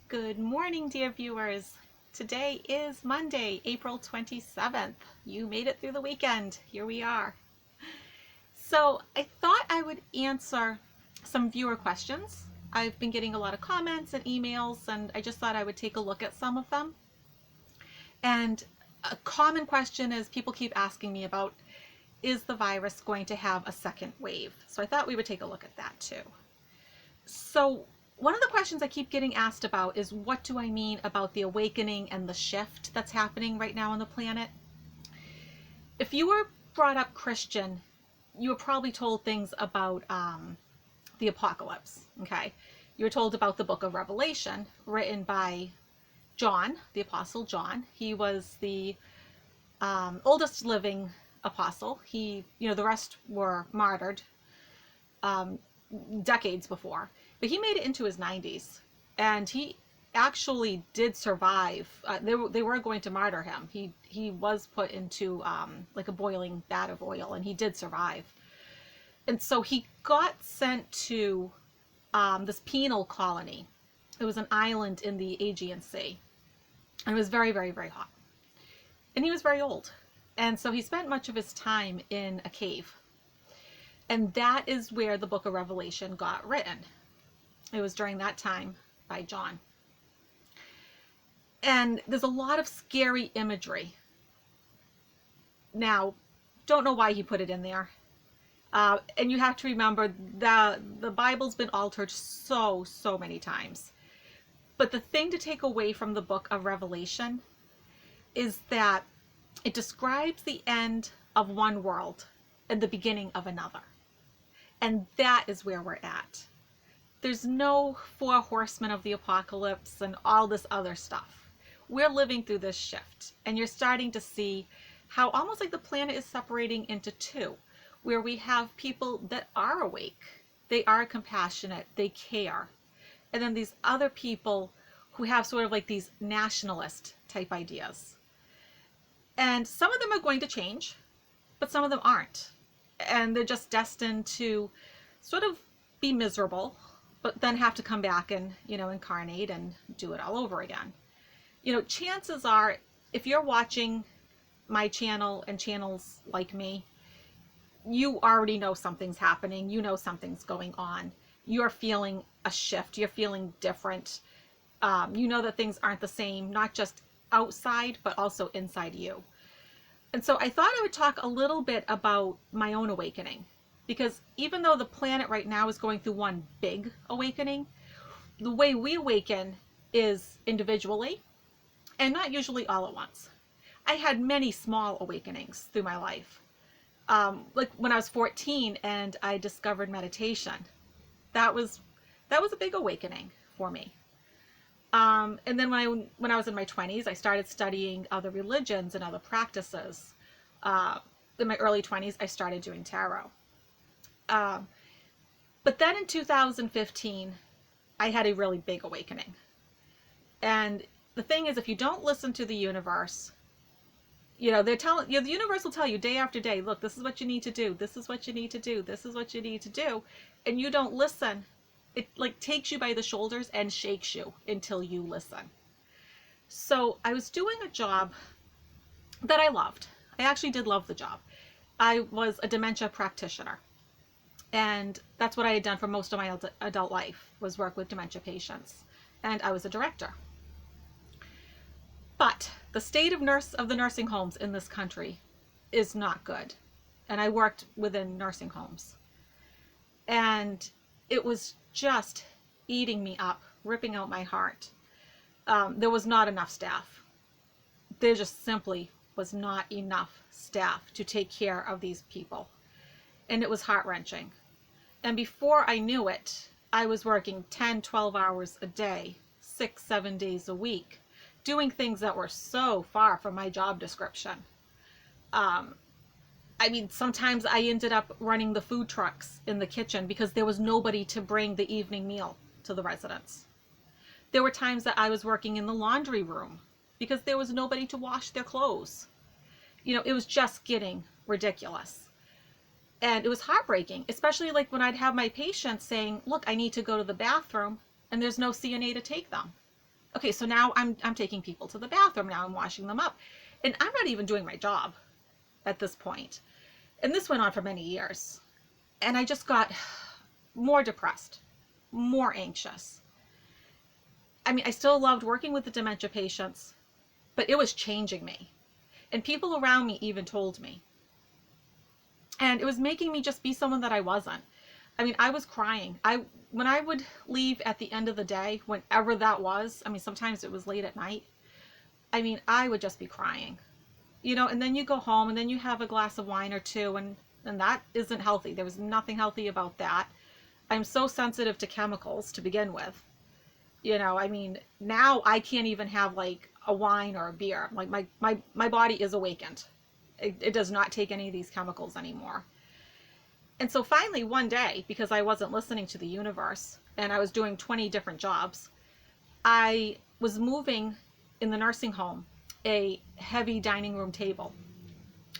Good morning, dear viewers. Today is Monday, April 27th. You made it through the weekend. Here we are. So I thought I would answer some viewer questions. I've been getting a lot of comments and emails, and I just thought I would take a look at some of them. And a common question is people keep asking me about, is the virus going to have a second wave? So I thought we would take a look at that too. So one of the questions I keep getting asked about is, what do I mean about the awakening and the shift that's happening right now on the planet? If you were brought up Christian, you were probably told things about the apocalypse, okay? You were told about the book of Revelation, written by John, the Apostle John. He was the oldest living apostle. The rest were martyred decades before, but he made it into his 90s, and he actually did survive. They were going to martyr him. He was put into like a boiling vat of oil, and he did survive. And so he got sent to this penal colony. It was an island in the Aegean Sea, and it was very, very, very hot. And he was very old, and so he spent much of his time in a cave. And that is where the book of Revelation got written. It was during that time by John. And there's a lot of scary imagery. Now, don't know why he put it in there. And you have to remember that the Bible's been altered so many times. But the thing to take away from the book of Revelation is that it describes the end of one world and the beginning of another. And that is where we're at. There's no four horsemen of the apocalypse and all this other stuff. We're living through this shift, and you're starting to see how almost like the planet is separating into two, where we have people that are awake, they are compassionate, they care. And then these other people who have sort of like these nationalist type ideas. And some of them are going to change, but some of them aren't. And they're just destined to sort of be miserable, but then have to come back and, incarnate and do it all over again. Chances are, if you're watching my channel and channels like me, you already know something's happening. You know something's going on. You're feeling a shift. You're feeling different. You know that things aren't the same, not just outside, but also inside you. And so I thought I would talk a little bit about my own awakening, because even though the planet right now is going through one big awakening, the way we awaken is individually and not usually all at once. I had many small awakenings through my life. Like when I was 14 and I discovered meditation. That was a big awakening for me. And then when I was in my 20s, I started studying other religions and other practices. In my early 20s, I started doing tarot. But then in 2015, I had a really big awakening. And the thing is, if you don't listen to the universe, they're telling you, the universe will tell you day after day, look, this is what you need to do. This is what you need to do. This is what you need to do. And you don't listen. It like takes you by the shoulders and shakes you until you listen. So I was doing a job that I loved. I actually did love the job. I was a dementia practitioner. And that's what I had done for most of my adult life, was work with dementia patients. And I was a director. But the state of the nursing homes in this country is not good. And I worked within nursing homes. And it was just eating me up, ripping out my heart. There was not enough staff. There just simply was not enough staff to take care of these people. And it was heart-wrenching. And before I knew it, I was working 10, 12 hours a day, 6, 7 days a week, doing things that were so far from my job description. Sometimes I ended up running the food trucks in the kitchen because there was nobody to bring the evening meal to the residents. There were times that I was working in the laundry room because there was nobody to wash their clothes. It was just getting ridiculous. And it was heartbreaking, especially like when I'd have my patients saying, look, I need to go to the bathroom, and there's no CNA to take them. Okay, so now I'm taking people to the bathroom. Now I'm washing them up. And I'm not even doing my job at this point. And this went on for many years. And I just got more depressed, more anxious. I mean, I still loved working with the dementia patients, but it was changing me. And people around me even told me. And it was making me just be someone that I wasn't. I mean, I was crying. When I would leave at the end of the day, whenever that was, I mean, sometimes it was late at night. I mean, I would just be crying. And then you go home and then you have a glass of wine or two, and that isn't healthy. There was nothing healthy about that. I'm so sensitive to chemicals to begin with. I mean, now I can't even have like a wine or a beer. Like my body is awakened. It does not take any of these chemicals anymore. And so finally one day, because I wasn't listening to the universe and I was doing 20 different jobs, I was moving in the nursing home a heavy dining room table.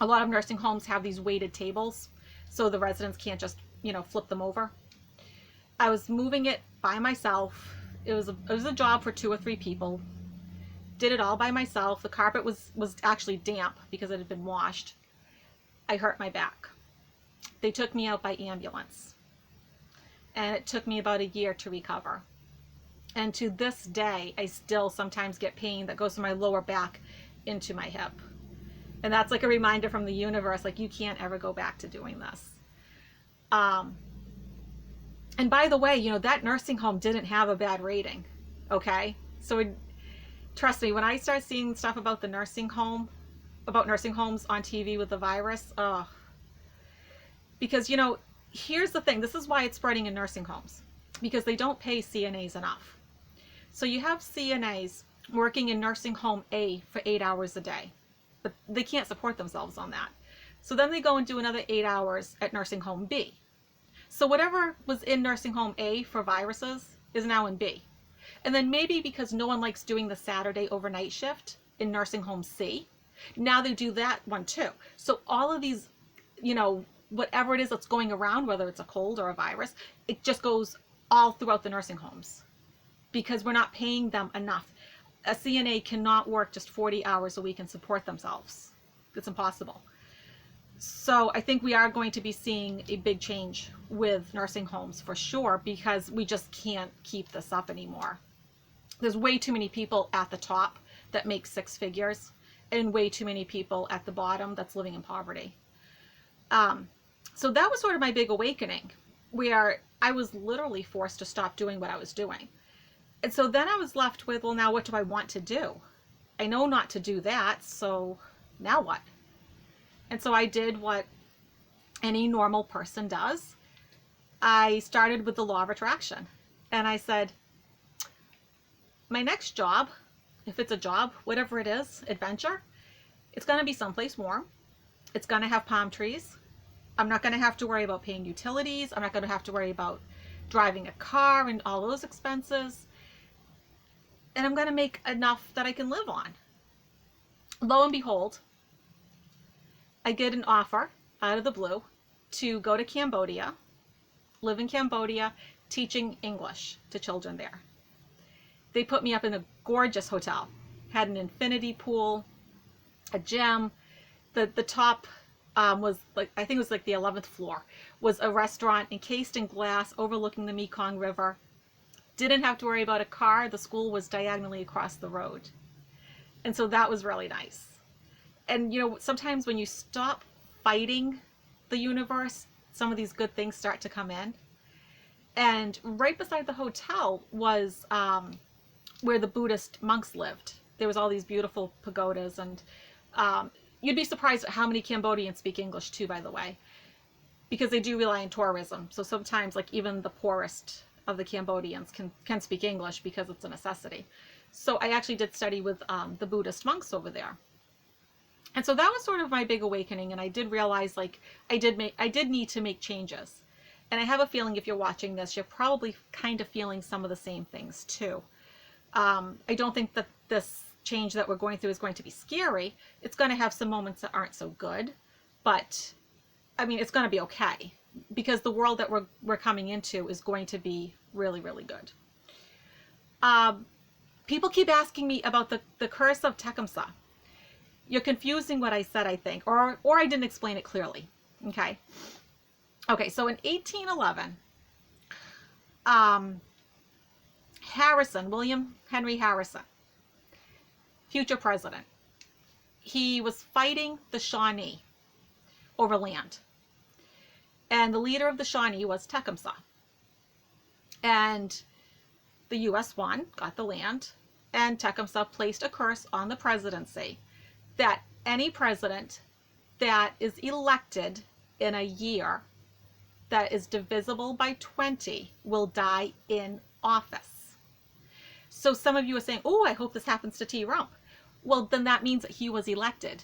A lot of nursing homes have these weighted tables so the residents can't just, flip them over. I was moving it by myself. It was a job for 2 or 3 people. Did it all by myself. The carpet was actually damp because it had been washed. I hurt my back. They took me out by ambulance. And it took me about a year to recover. And to this day, I still sometimes get pain that goes from my lower back into my hip. And that's like a reminder from the universe, like, you can't ever go back to doing this. And by the way, that nursing home didn't have a bad rating. Okay? So trust me, when I start seeing stuff about nursing homes on TV with the virus, because, here's the thing. This is why it's spreading in nursing homes. Because they don't pay CNAs enough. So you have CNAs working in nursing home A for 8 hours a day. But they can't support themselves on that. So then they go and do another 8 hours at nursing home B. So whatever was in nursing home A for viruses is now in B. And then maybe because no one likes doing the Saturday overnight shift in nursing home C, now they do that one too. So all of these, whatever it is that's going around, whether it's a cold or a virus, it just goes all throughout the nursing homes because we're not paying them enough. A CNA cannot work just 40 hours a week and support themselves. It's impossible. So I think we are going to be seeing a big change with nursing homes for sure, because we just can't keep this up anymore. There's way too many people at the top that make 6 figures and way too many people at the bottom that's living in poverty. So that was sort of my big awakening, where I was literally forced to stop doing what I was doing. And so then I was left with, well, now what do I want to do? I know not to do that, so now what? And so I did what any normal person does. I started with the law of attraction. And I said, my next job, if it's a job, whatever it is, adventure, it's going to be someplace warm. It's going to have palm trees. I'm not going to have to worry about paying utilities. I'm not going to have to worry about driving a car and all those expenses. And I'm going to make enough that I can live on. Lo and behold, I get an offer out of the blue to go to Cambodia, live in Cambodia, teaching English to children there. They put me up in a gorgeous hotel, had an infinity pool, a gym. The top was like, I think it was like the 11th floor, was a restaurant encased in glass overlooking the Mekong River. Didn't have to worry about a car. The school was diagonally across the road. And so that was really nice. And sometimes when you stop fighting the universe, some of these good things start to come in. And right beside the hotel was where the Buddhist monks lived. There was all these beautiful pagodas, and you'd be surprised at how many Cambodians speak English too, by the way, because they do rely on tourism. So sometimes, like, even the poorest of the Cambodians can speak English because it's a necessity. So I actually did study with the Buddhist monks over there. And so that was sort of my big awakening, and I did realize, like, I did need to make changes. And I have a feeling if you're watching this, you're probably kind of feeling some of the same things too. I don't think that this change that we're going through is going to be scary. It's going to have some moments that aren't so good, but I mean, it's going to be okay, because the world that we're coming into is going to be really, really good. People keep asking me about the curse of Tecumseh. You're confusing what I said, I think, or I didn't explain it clearly. Okay. Okay, so in 1811, Harrison, William Henry Harrison, future president, he was fighting the Shawnee over land. And the leader of the Shawnee was Tecumseh. And the U.S. won, got the land, and Tecumseh placed a curse on the presidency that any president that is elected in a year that is divisible by 20 will die in office. So some of you are saying, oh, I hope this happens to T. Rump. Well, then that means that he was elected.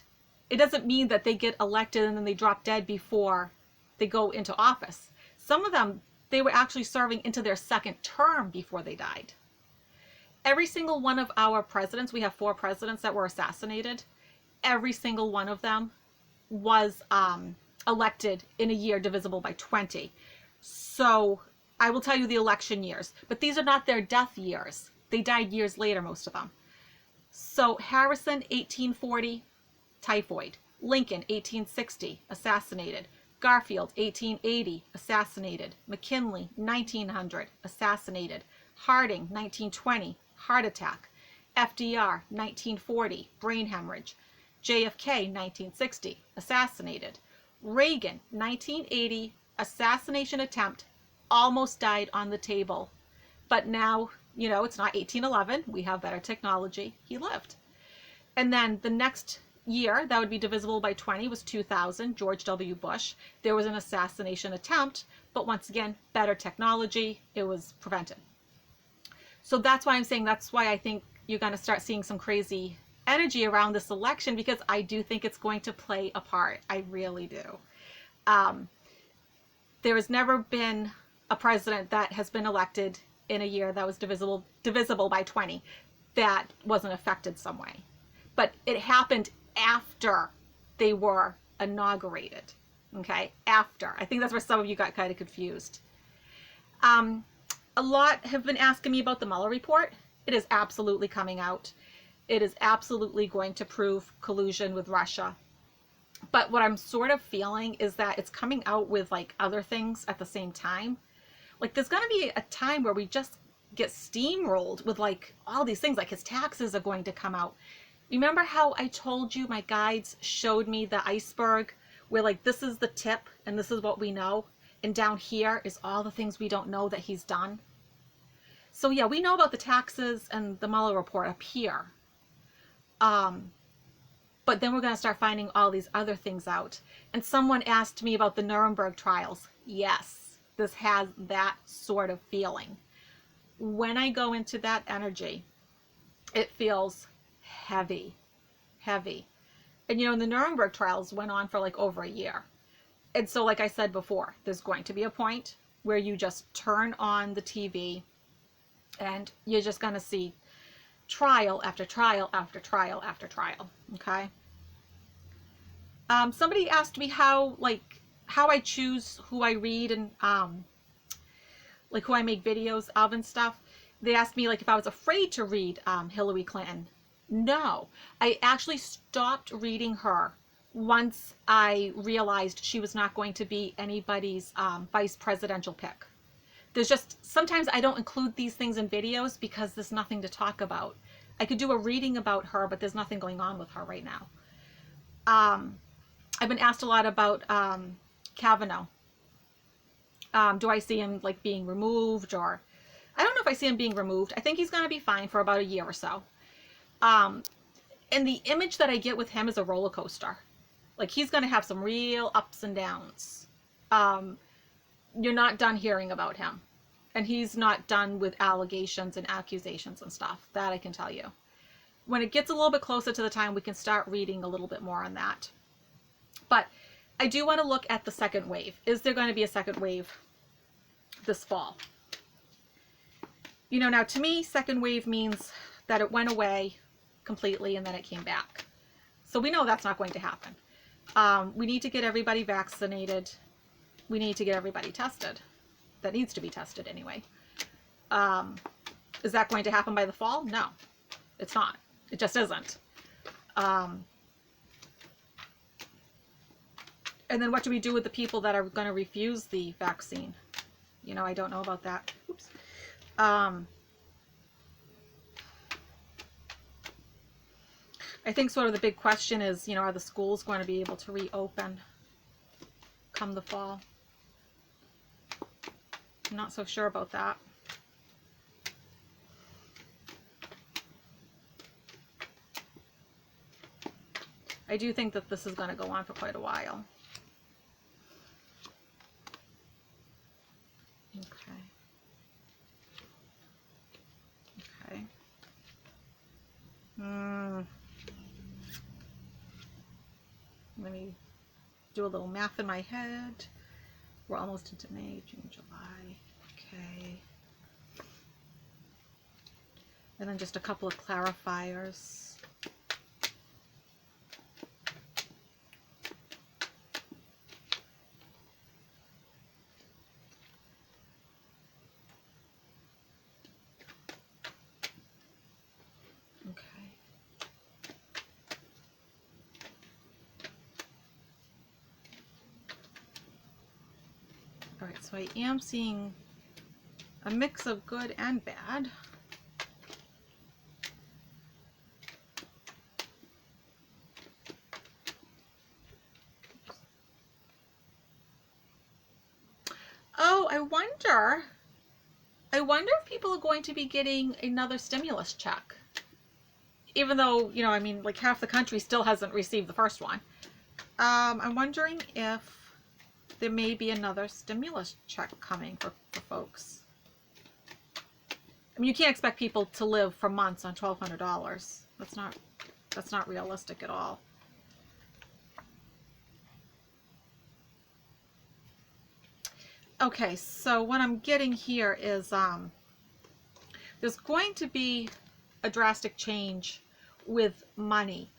It doesn't mean that they get elected and then they drop dead before they go into office. Some of them, they were actually serving into their second term before they died. Every single one of our presidents, we have 4 presidents that were assassinated. Every single one of them was elected in a year divisible by 20. So I will tell you the election years, but these are not their death years. They died years later, most of them. So Harrison, 1840, typhoid. Lincoln, 1860, assassinated. Garfield, 1880, assassinated. McKinley, 1900, assassinated. Harding, 1920, heart attack. FDR, 1940, brain hemorrhage. JFK, 1960, assassinated. Reagan, 1980, assassination attempt, almost died on the table. But now, you know, it's not 1811. We have better technology. He lived. And then the next year, that would be divisible by 20, was 2000, George W. Bush. There was an assassination attempt, but once again, better technology. It was prevented. So that's why I'm saying, that's why I think you're going to start seeing some crazy energy around this election, because I do think it's going to play a part. I really do. There has never been a president that has been elected in a year that was divisible by 20 that wasn't affected some way. But it happened after they were inaugurated. Okay, after. I think that's where some of you got kind of confused. A lot have been asking me about the Mueller report. It is absolutely coming out. It is absolutely going to prove collusion with Russia. But what I'm sort of feeling is that it's coming out with like other things at the same time. Like there's going to be a time where we just get steamrolled with like all these things, like his taxes are going to come out. Remember how I told you my guides showed me the iceberg where like this is the tip and this is what we know, and down here is all the things we don't know that he's done? So yeah, we know about the taxes and the Mueller report up here. But then we're going to start finding all these other things out. And someone asked me about the Nuremberg trials. Yes, this has that sort of feeling. When I go into that energy, it feels heavy, heavy. And you know, the Nuremberg trials went on for like over a year. And so like I said before, there's going to be a point where you just turn on the TV and you're just going to see trial after trial after trial after trial. Okay. Somebody asked me how I choose who I read and like who I make videos of and stuff. They asked me like if I was afraid to read Hillary Clinton. No, I actually stopped reading her once I realized she was not going to be anybody's vice presidential pick. There's just, sometimes I don't include these things in videos because there's nothing to talk about. I could do a reading about her, but there's nothing going on with her right now. I've been asked a lot about Kavanaugh. Do I see him like being removed, or I don't know if I see him being removed. I think he's going to be fine for about a year or so. And the image that I get with him is a roller coaster. Like he's going to have some real ups and downs. You're not done hearing about him. And he's not done with allegations and accusations and stuff. That I can tell you. When it gets a little bit closer to the time, we can start reading a little bit more on that. But I do want to look at the second wave. Is there going to be a second wave this fall? You know, now to me, second wave means that it went away completely and then it came back. So we know that's not going to happen. We need to get everybody vaccinated. We need to get everybody tested. That needs to be tested anyway. Is that going to happen by the fall? No. It's not. It just isn't. And then what do we do with the people that are going to refuse the vaccine? You know, I don't know about that. Oops. I think sort of the big question is, you know, are the schools going to be able to reopen come the fall? I'm not so sure about that. I do think that this is going to go on for quite a while. Okay. Okay. Let me do a little math in my head. We're almost into May, June, July. Okay. And then just a couple of clarifiers. All right, so I am seeing a mix of good and bad. Oh, I wonder if people are going to be getting another stimulus check. Even though, you know, I mean, like half the country still hasn't received the first one. I'm wondering if there may be another stimulus check coming for folks. I mean, you can't expect people to live for months on $1,200. That's not realistic at all. Okay, so what I'm getting here is there's going to be a drastic change with money,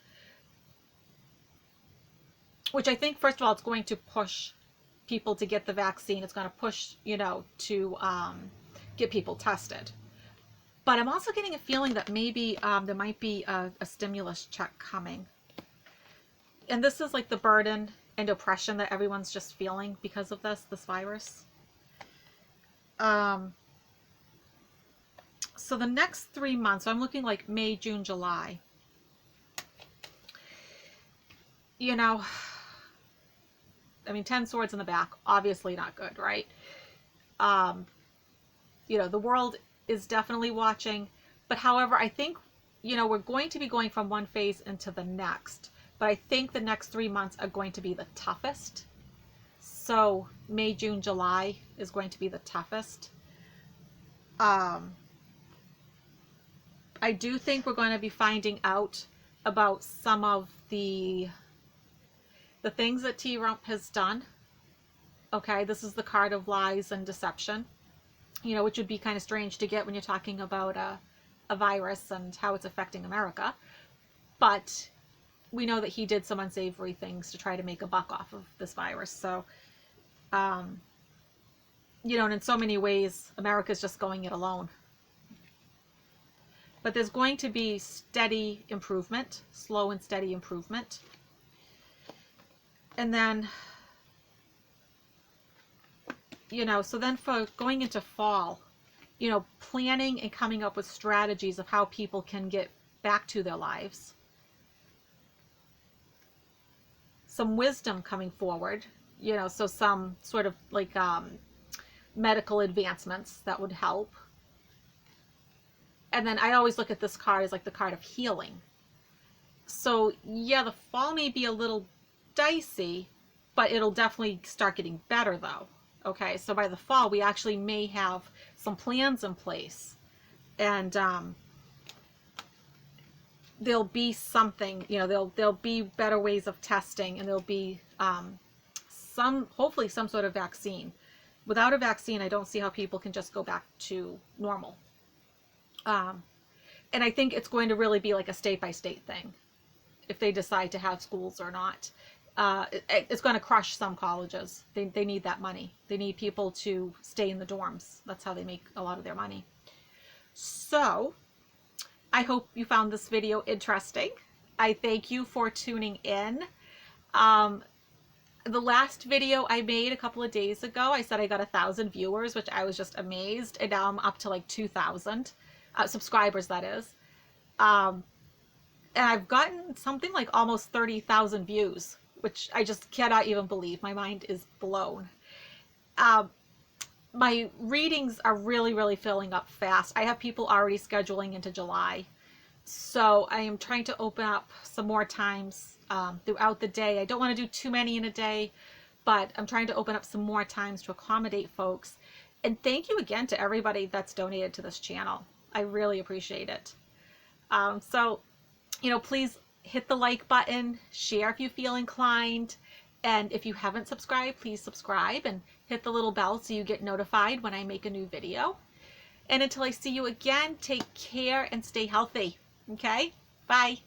which I think, first of all, it's going to push people to get the vaccine. It's going to push, you know, to get people tested. But I'm also getting a feeling that maybe there might be a stimulus check coming. And this is like the burden and oppression that everyone's just feeling because of this virus. So the next 3 months, so I'm looking like May, June, July. You know, I mean, 10 swords in the back, obviously not good, right? You know, the world is definitely watching, but however, I think, you know, we're going to be going from one phase into the next, but I think the next 3 months are going to be the toughest. So May, June, July is going to be the toughest. I do think we're going to be finding out about some of the things that Trump has done. Okay, this is the card of lies and deception, you know, which would be kind of strange to get when you're talking about a virus and how it's affecting America. But we know that he did some unsavory things to try to make a buck off of this virus. So, you know, and in so many ways, America's just going it alone. But there's going to be steady improvement, slow and steady improvement. And then, you know, so then for going into fall, you know, planning and coming up with strategies of how people can get back to their lives. Some wisdom coming forward, you know, so some sort of like medical advancements that would help. And then I always look at this card as like the card of healing. So yeah, the fall may be a little dicey, but it'll definitely start getting better though. Okay, so by the fall, we actually may have some plans in place, and there'll be something, you know, there'll be better ways of testing, and there'll be hopefully some sort of vaccine. Without a vaccine, I don't see how people can just go back to normal. And I think it's going to really be like a state-by-state thing, if they decide to have schools or not. It's going to crush some colleges. They need that money. They need people to stay in the dorms. That's how they make a lot of their money. So I hope you found this video interesting. I thank you for tuning in. The last video I made a couple of days ago, I said I got 1,000 viewers, which I was just amazed. And now I'm up to like 2,000 subscribers, that is. And I've gotten something like almost 30,000 views, which I just cannot even believe. My mind is blown. My readings are really filling up fast. I have people already scheduling into July. So I am trying to open up some more times throughout the day. I don't want to do too many in a day, but I'm trying to open up some more times to accommodate folks. And thank you again to everybody that's donated to this channel. I really appreciate it. So, you know, please hit the like button, share if you feel inclined, and if you haven't subscribed, please subscribe and hit the little bell so you get notified when I make a new video. And until I see you again, take care and stay healthy. Okay? Bye.